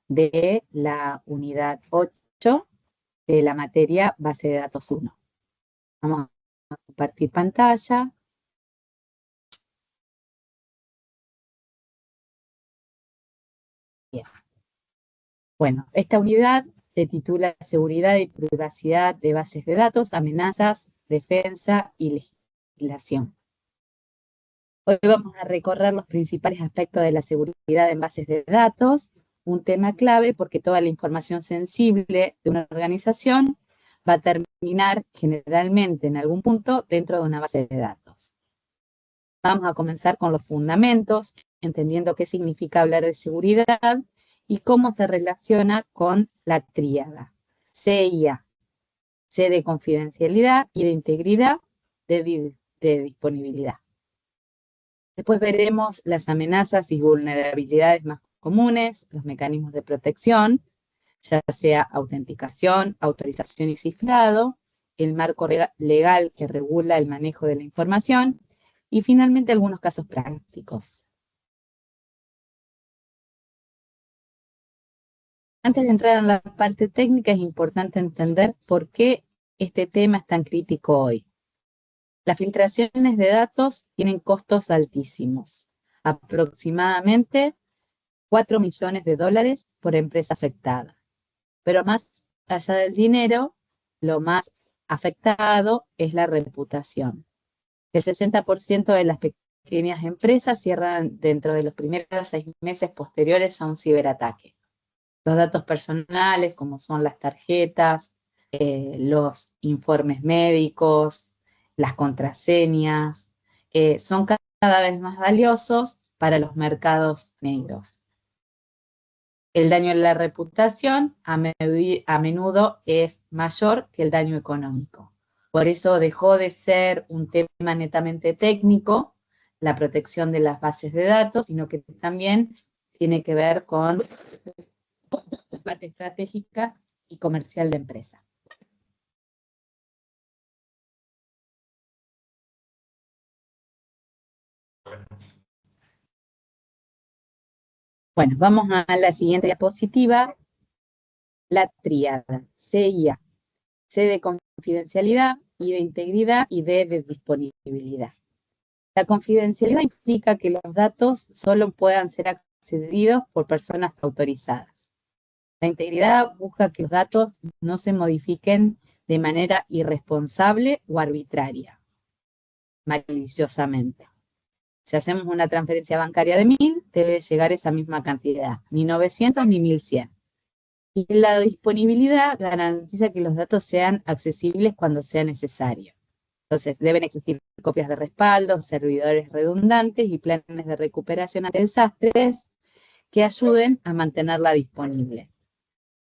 de la unidad 8 de la materia base de datos 1. Vamos a compartir pantalla. Bien. Bueno, esta unidad se titula Seguridad y privacidad de bases de datos, amenazas, defensa y legislación. Hoy vamos a recorrer los principales aspectos de la seguridad en bases de datos, un tema clave porque toda la información sensible de una organización va a terminar generalmente en algún punto dentro de una base de datos. Vamos a comenzar con los fundamentos, entendiendo qué significa hablar de seguridad y cómo se relaciona con la tríada. C y A. C de confidencialidad y de integridad, de disponibilidad. Después veremos las amenazas y vulnerabilidades más comunes, los mecanismos de protección, ya sea autenticación, autorización y cifrado, el marco legal que regula el manejo de la información y finalmente algunos casos prácticos. Antes de entrar en la parte técnica es importante entender por qué este tema es tan crítico hoy. Las filtraciones de datos tienen costos altísimos, aproximadamente 4 millones de dólares por empresa afectada. Pero más allá del dinero, lo más afectado es la reputación. El 60% de las pequeñas empresas cierran dentro de los primeros 6 meses posteriores a un ciberataque. Los datos personales, como son las tarjetas, los informes médicos, las contraseñas, son cada vez más valiosos para los mercados negros. El daño en la reputación a menudo es mayor que el daño económico. Por eso dejó de ser un tema netamente técnico, la protección de las bases de datos, sino que también tiene que ver con la parte estratégica y comercial de empresa. Bueno, vamos a la siguiente diapositiva. La tríada, C y A. C de confidencialidad, I de integridad y D de disponibilidad. La confidencialidad implica que los datos solo puedan ser accedidos por personas autorizadas. La integridad busca que los datos no se modifiquen de manera irresponsable o arbitraria, maliciosamente. Si hacemos una transferencia bancaria de 1.000, debe llegar esa misma cantidad, ni 900 ni 1.100. Y la disponibilidad garantiza que los datos sean accesibles cuando sea necesario. Entonces, deben existir copias de respaldo, servidores redundantes y planes de recuperación ante desastres que ayuden a mantenerla disponible.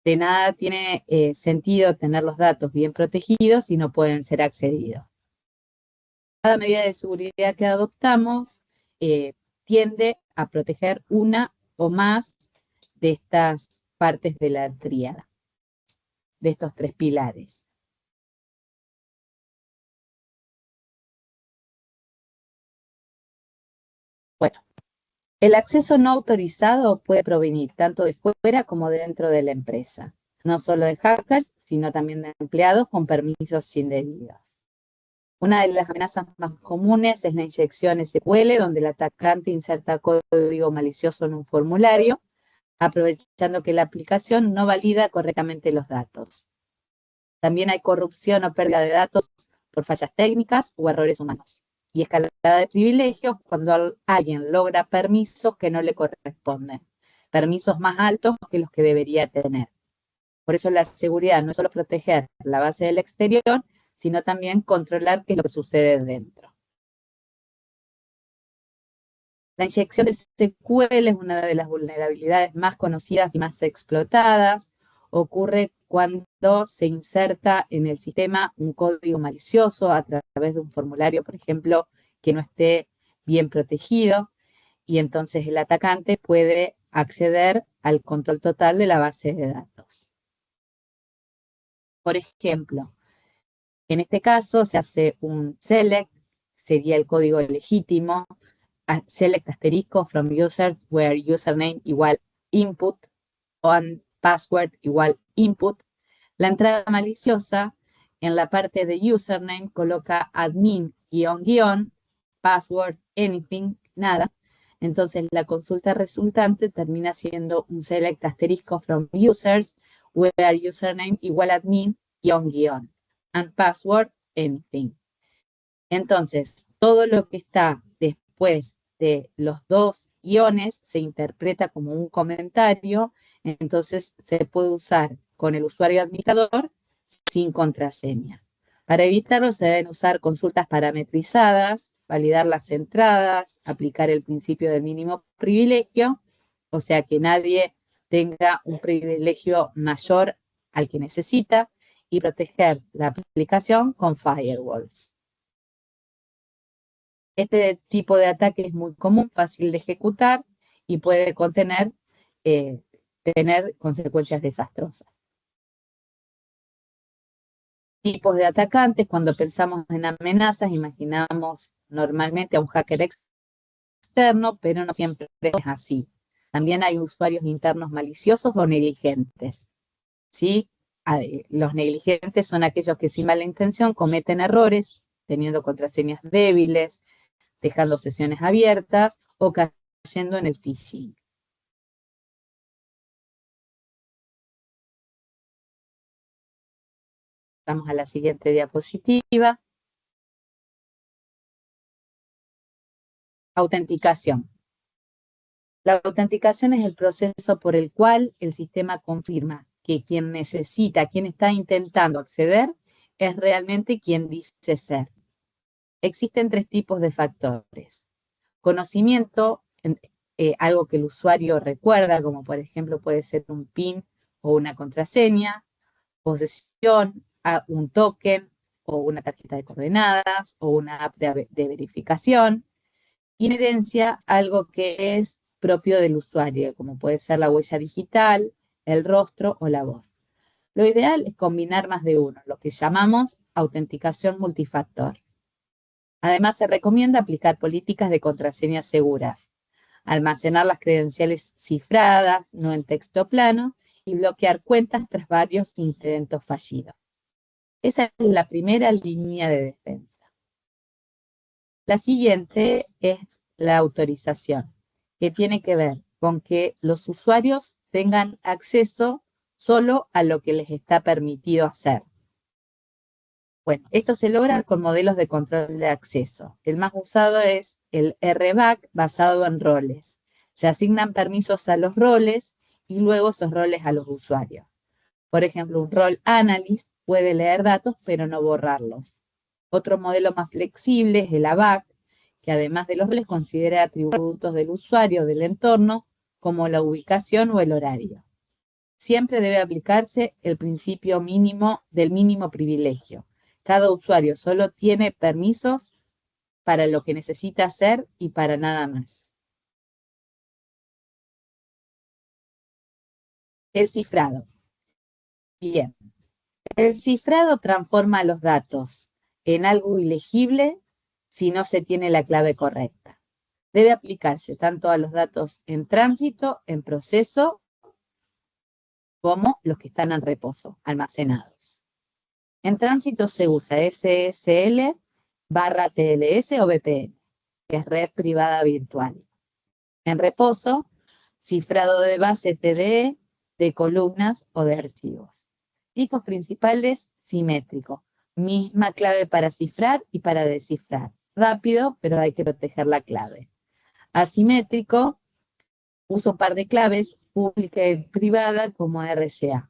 De nada tiene sentido tener los datos bien protegidos si no pueden ser accedidos. Cada medida de seguridad que adoptamos tiende a proteger una o más de estas partes de la tríada, de estos 3 pilares. Bueno, el acceso no autorizado puede provenir tanto de fuera como de dentro de la empresa, no solo de hackers, sino también de empleados con permisos indebidos. Una de las amenazas más comunes es la inyección SQL, donde el atacante inserta código malicioso en un formulario, aprovechando que la aplicación no valida correctamente los datos. También hay corrupción o pérdida de datos por fallas técnicas o errores humanos. Y escalada de privilegios cuando alguien logra permisos que no le corresponden, permisos más altos que los que debería tener. Por eso la seguridad no es solo proteger la base del exterior, sino también controlar qué es lo que sucede dentro. La inyección de SQL es una de las vulnerabilidades más conocidas y más explotadas. Ocurre cuando se inserta en el sistema un código malicioso a través de un formulario, por ejemplo, que no esté bien protegido, y entonces el atacante puede acceder al control total de la base de datos. Por ejemplo, en este caso se hace un select, sería el código legítimo, select asterisco from users where username igual input, on password igual input. La entrada maliciosa, en la parte de username coloca admin _ password anything, nada. Entonces la consulta resultante termina siendo un select asterisco from users where username igual admin _ and password anything. Entonces, todo lo que está después de los dos guiones se interpreta como un comentario, entonces se puede usar con el usuario administrador sin contraseña. Para evitarlo se deben usar consultas parametrizadas, validar las entradas, aplicar el principio del mínimo privilegio, o sea que nadie tenga un privilegio mayor al que necesita, y proteger la aplicación con firewalls. Este tipo de ataque es muy común, fácil de ejecutar y puede tener consecuencias desastrosas. Tipos de atacantes: cuando pensamos en amenazas, imaginamos normalmente a un hacker externo, pero no siempre es así. También hay usuarios internos maliciosos o negligentes, ¿sí? Los negligentes son aquellos que sin mala intención cometen errores, teniendo contraseñas débiles, dejando sesiones abiertas o cayendo en el phishing. Vamos a la siguiente diapositiva. Autenticación. La autenticación es el proceso por el cual el sistema confirma que quien está intentando acceder, es realmente quien dice ser. Existen tres tipos de factores. Conocimiento, algo que el usuario recuerda, como por ejemplo puede ser un PIN o una contraseña. Posesión, un token o una tarjeta de coordenadas o una app de verificación. Inherencia, algo que es propio del usuario, como puede ser la huella digital, el rostro o la voz. Lo ideal es combinar más de uno, lo que llamamos autenticación multifactor. Además, se recomienda aplicar políticas de contraseñas seguras, almacenar las credenciales cifradas, no en texto plano, y bloquear cuentas tras varios intentos fallidos. Esa es la primera línea de defensa. La siguiente es la autorización, que tiene que ver con que los usuarios tengan acceso solo a lo que les está permitido hacer. Bueno, esto se logra con modelos de control de acceso. El más usado es el RBAC, basado en roles. Se asignan permisos a los roles y luego esos roles a los usuarios. Por ejemplo, un role analyst puede leer datos pero no borrarlos. Otro modelo más flexible es el ABAC, que además de los roles considera atributos del usuario del entorno como la ubicación o el horario. Siempre debe aplicarse el principio mínimo del mínimo privilegio. Cada usuario solo tiene permisos para lo que necesita hacer y para nada más. El cifrado. Bien, el cifrado transforma los datos en algo ilegible si no se tiene la clave correcta. Debe aplicarse tanto a los datos en tránsito, en proceso, como los que están en reposo, almacenados. En tránsito se usa SSL/TLS o VPN, que es red privada virtual. En reposo, cifrado de base TDE, de columnas o de archivos. Tipos principales: simétrico, misma clave para cifrar y para descifrar. Rápido, pero hay que proteger la clave. Asimétrico, usa un par de claves, pública y privada, como RSA.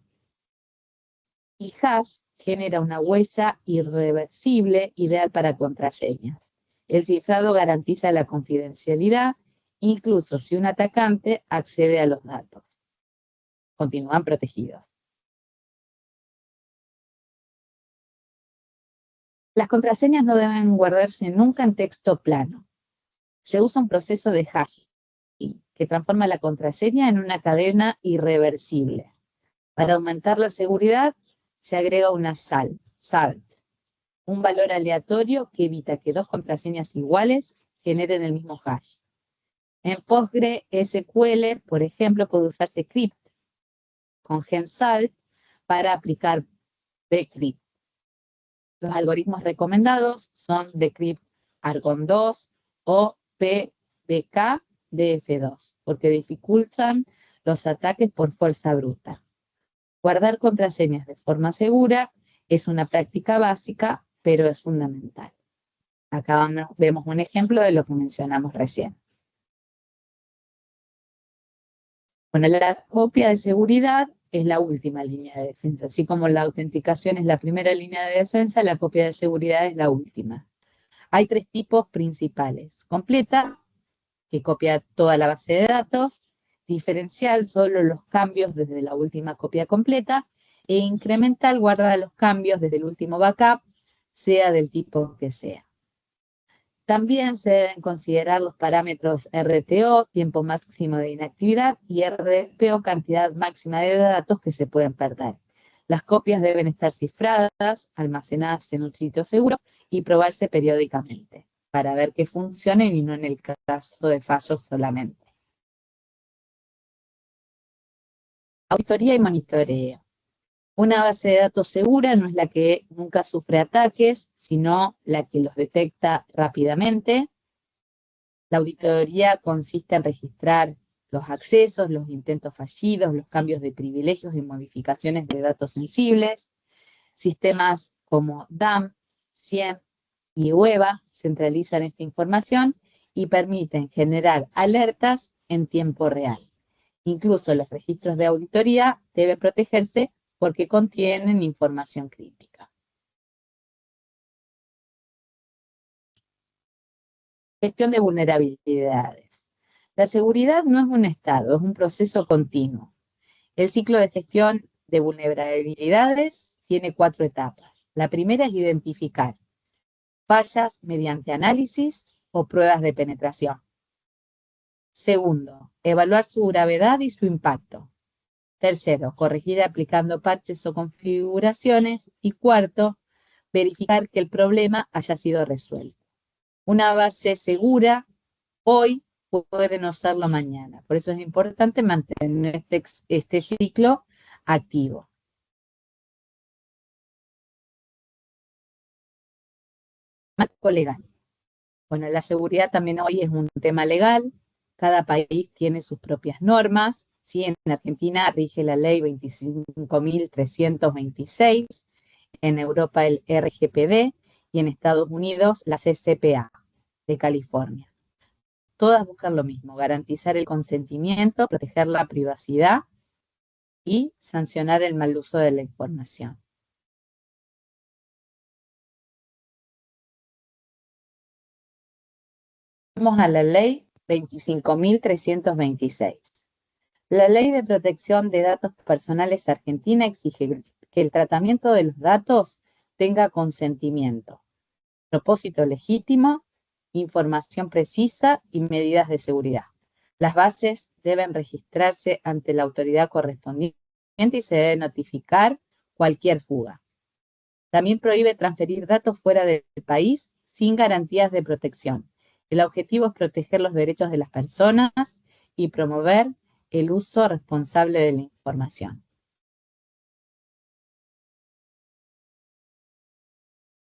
Y hash genera una huella irreversible, ideal para contraseñas. El cifrado garantiza la confidencialidad, incluso si un atacante accede a los datos. Continúan protegidos. Las contraseñas no deben guardarse nunca en texto plano. Se usa un proceso de hashing que transforma la contraseña en una cadena irreversible. Para aumentar la seguridad, se agrega una salt, un valor aleatorio que evita que dos contraseñas iguales generen el mismo hash. En PostgreSQL, por ejemplo, puede usarse crypt, con GenSalt para aplicar bcrypt. Los algoritmos recomendados son bcrypt Argon 2 o PBK-DF2, porque dificultan los ataques por fuerza bruta. Guardar contraseñas de forma segura es una práctica básica, pero es fundamental. Acá vemos un ejemplo de lo que mencionamos recién. Bueno, la copia de seguridad es la última línea de defensa. Así como la autenticación es la primera línea de defensa, la copia de seguridad es la última. Hay tres tipos principales. Completa, que copia toda la base de datos. Diferencial, solo los cambios desde la última copia completa. E incremental, guarda los cambios desde el último backup, sea del tipo que sea. También se deben considerar los parámetros RTO, tiempo máximo de inactividad, y RPO, cantidad máxima de datos que se pueden perder. Las copias deben estar cifradas, almacenadas en un sitio seguro y probarse periódicamente para ver que funcionen y no en el caso de fallos solamente. Auditoría y monitoreo. Una base de datos segura no es la que nunca sufre ataques, sino la que los detecta rápidamente. La auditoría consiste en registrar los accesos, los intentos fallidos, los cambios de privilegios y modificaciones de datos sensibles. Sistemas como DAM, CIEM y UEBA centralizan esta información y permiten generar alertas en tiempo real. Incluso los registros de auditoría deben protegerse porque contienen información crítica. Gestión de vulnerabilidades. La seguridad no es un estado, es un proceso continuo. El ciclo de gestión de vulnerabilidades tiene 4 etapas. La primera es identificar fallas mediante análisis o pruebas de penetración. Segundo, evaluar su gravedad y su impacto. Tercero, corregir aplicando parches o configuraciones. Y cuarto, verificar que el problema haya sido resuelto. Una base segura hoy puede no serlo mañana. Por eso es importante mantener este ciclo activo. Marco legal. Bueno, la seguridad también hoy es un tema legal. Cada país tiene sus propias normas. ¿Sí? En Argentina rige la ley 25.326, en Europa el RGPD y en Estados Unidos la CCPA de California. Todas buscan lo mismo, garantizar el consentimiento, proteger la privacidad y sancionar el mal uso de la información. Vamos a la ley 25.326. La Ley de Protección de Datos Personales Argentina exige que el tratamiento de los datos tenga consentimiento, propósito legítimo, información precisa y medidas de seguridad. Las bases deben registrarse ante la autoridad correspondiente y se debe notificar cualquier fuga. También prohíbe transferir datos fuera del país sin garantías de protección. El objetivo es proteger los derechos de las personas y promover el uso responsable de la información.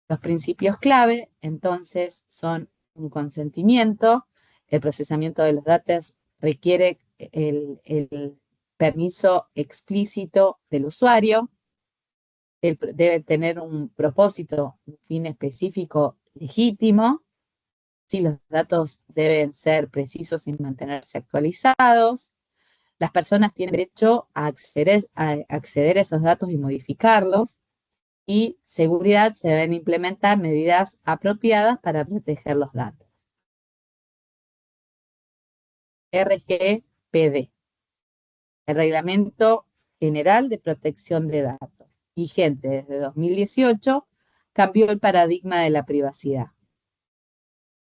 Los principios clave, entonces, son un consentimiento. El procesamiento de los datos requiere el permiso explícito del usuario. Debe tener un propósito, un fin específico legítimo. Sí, los datos deben ser precisos y mantenerse actualizados. Las personas tienen derecho a acceder a esos datos y modificarlos. Y seguridad, se deben implementar medidas apropiadas para proteger los datos. RGPD, el Reglamento General de Protección de Datos, vigente desde 2018, cambió el paradigma de la privacidad.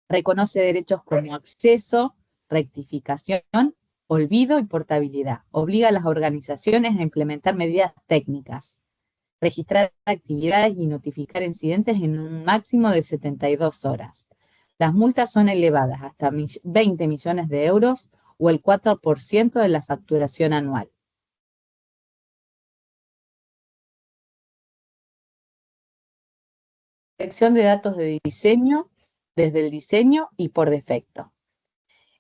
Reconoce derechos como acceso, rectificación, olvido y portabilidad. Obliga a las organizaciones a implementar medidas técnicas, registrar actividades y notificar incidentes en un máximo de 72 horas. Las multas son elevadas hasta 20 millones de euros o el 4% de la facturación anual. protección de datos de diseño, desde el diseño y por defecto.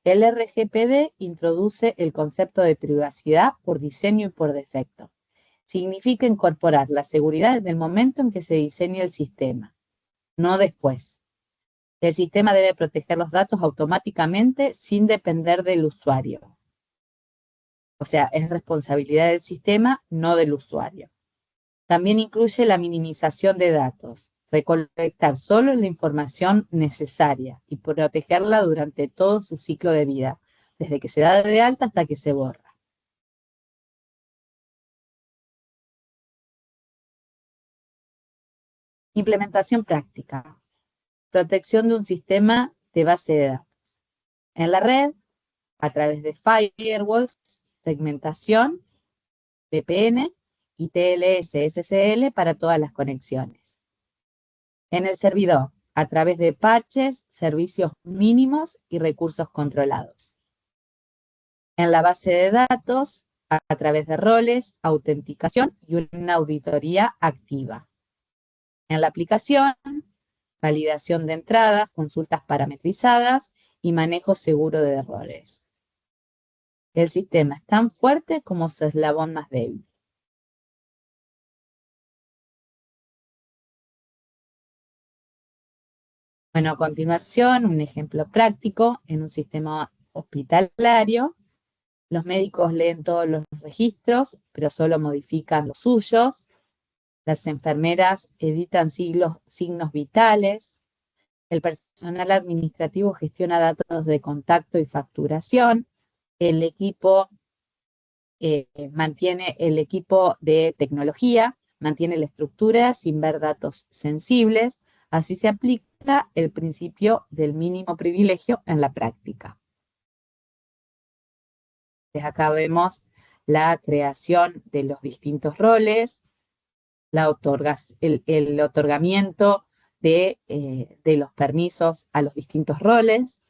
El RGPD introduce el concepto de privacidad por diseño y por defecto. Significa incorporar la seguridad desde el momento en que se diseña el sistema, no después. El sistema debe proteger los datos automáticamente sin depender del usuario. O sea, es responsabilidad del sistema, no del usuario. También incluye la minimización de datos, recolectar solo la información necesaria y protegerla durante todo su ciclo de vida, desde que se da de alta hasta que se borra. Implementación práctica. Protección de un sistema de base de datos. En la red, a través de firewalls, segmentación, VPN y TLS/SSL para todas las conexiones. En el servidor, a través de parches, servicios mínimos y recursos controlados. En la base de datos, a través de roles, autenticación y una auditoría activa. En la aplicación, validación de entradas, consultas parametrizadas y manejo seguro de errores. El sistema es tan fuerte como su eslabón más débil. Bueno, a continuación, un ejemplo práctico en un sistema hospitalario. Los médicos leen todos los registros, pero solo modifican los suyos. Las enfermeras editan signos vitales. El personal administrativo gestiona datos de contacto y facturación. El equipo el equipo de tecnología mantiene la estructura sin ver datos sensibles. Así se aplica el principio del mínimo privilegio en la práctica. Acá vemos la creación de los distintos roles, el otorgamiento de los permisos a los distintos roles.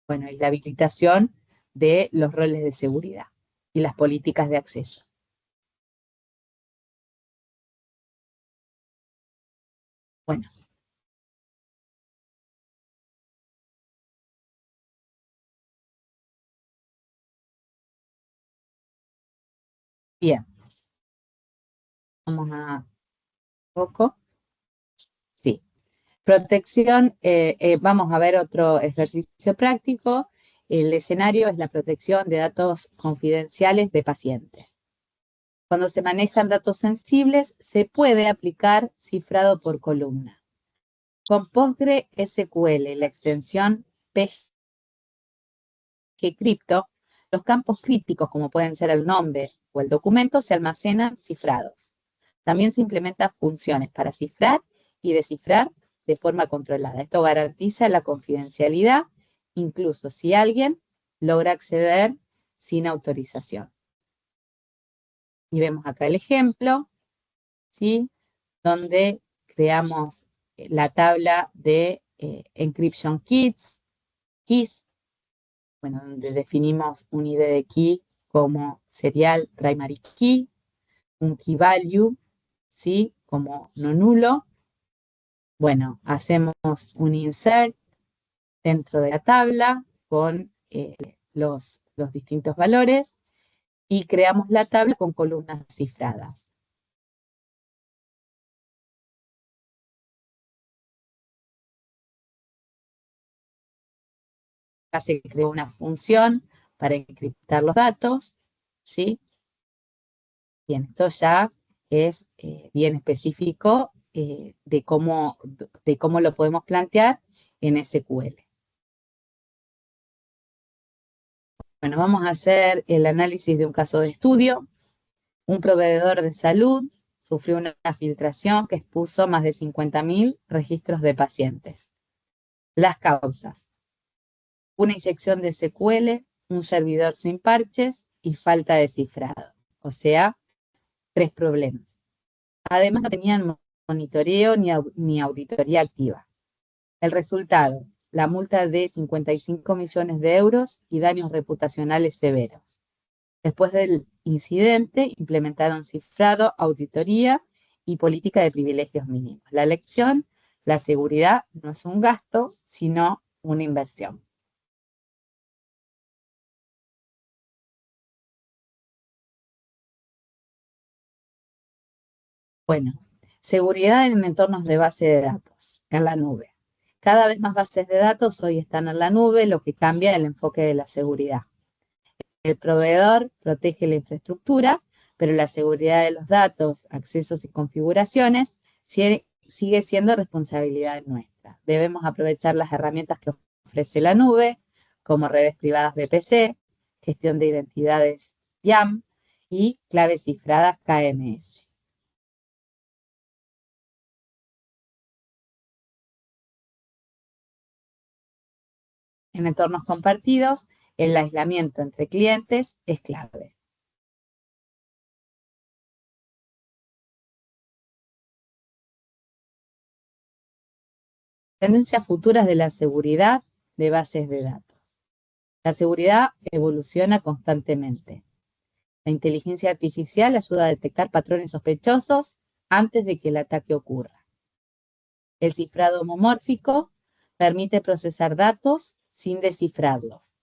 Bueno, y la habilitación de los roles de seguridad y las políticas de acceso. Bueno. Bien. Vamos a poco. Sí. Protección, vamos a ver otro ejercicio práctico. El escenario es la protección de datos confidenciales de pacientes. Cuando se manejan datos sensibles, se puede aplicar cifrado por columna. Con PostgreSQL, la extensión PGCrypto, los campos críticos, como pueden ser el nombre o el documento, se almacenan cifrados. También se implementan funciones para cifrar y descifrar de forma controlada. Esto garantiza la confidencialidad, incluso si alguien logra acceder sin autorización. Y vemos acá el ejemplo, ¿sí? Donde creamos la tabla de encryption keys, bueno, donde definimos un ID de key como serial primary key, un key value, ¿sí? Como no nulo. Bueno, hacemos un insert dentro de la tabla con los distintos valores y creamos la tabla con columnas cifradas. Acá se creó una función para encriptar los datos, ¿sí? Bien, esto ya es bien específico de cómo lo podemos plantear en SQL. Bueno, vamos a hacer el análisis de un caso de estudio. Un proveedor de salud sufrió una filtración que expuso más de 50.000 registros de pacientes. Las causas: una inyección de SQL, un servidor sin parches y falta de cifrado. O sea, 3 problemas. Además, no tenían monitoreo ni auditoría activa. El resultado: la multa de 55 millones de euros y daños reputacionales severos. Después del incidente, implementaron cifrado, auditoría y política de privilegios mínimos. La lección, la seguridad no es un gasto, sino una inversión. Bueno, seguridad en entornos de base de datos, en la nube. Cada vez más bases de datos hoy están en la nube, lo que cambia el enfoque de la seguridad. El proveedor protege la infraestructura, pero la seguridad de los datos, accesos y configuraciones sigue siendo responsabilidad nuestra. Debemos aprovechar las herramientas que ofrece la nube, como redes privadas VPC, gestión de identidades YAM y claves cifradas KMS. En entornos compartidos, el aislamiento entre clientes es clave. Tendencias futuras de la seguridad de bases de datos. La seguridad evoluciona constantemente. La inteligencia artificial ayuda a detectar patrones sospechosos antes de que el ataque ocurra. El cifrado homomórfico permite procesar datos sin descifrarlos,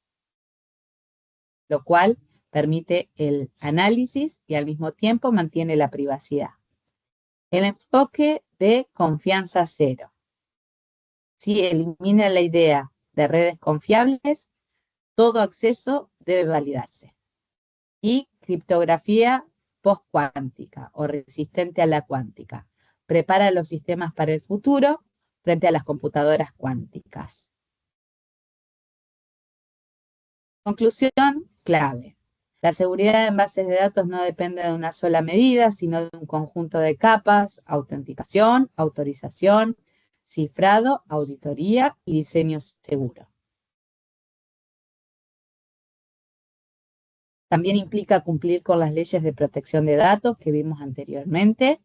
lo cual permite el análisis y al mismo tiempo mantiene la privacidad. El enfoque de confianza cero. Si elimina la idea de redes confiables, todo acceso debe validarse. Y criptografía post-cuántica o resistente a la cuántica. Prepara los sistemas para el futuro frente a las computadoras cuánticas. Conclusión clave. La seguridad en bases de datos no depende de una sola medida, sino de un conjunto de capas: autenticación, autorización, cifrado, auditoría y diseño seguro. También implica cumplir con las leyes de protección de datos que vimos anteriormente.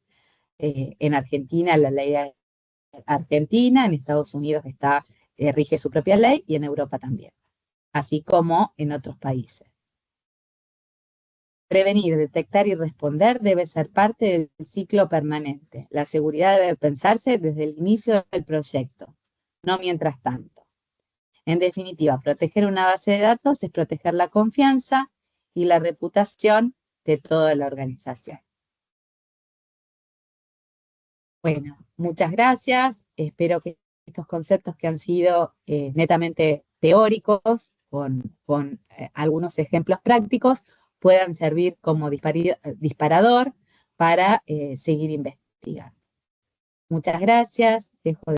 En Argentina, la ley argentina, en Estados Unidos rige su propia ley y en Europa también, así como en otros países. Prevenir, detectar y responder debe ser parte del ciclo permanente. La seguridad debe pensarse desde el inicio del proyecto, no mientras tanto. En definitiva, proteger una base de datos es proteger la confianza y la reputación de toda la organización. Bueno, muchas gracias. Espero que estos conceptos que han sido netamente teóricos, con algunos ejemplos prácticos, puedan servir como disparador para seguir investigando. Muchas gracias. Dejo de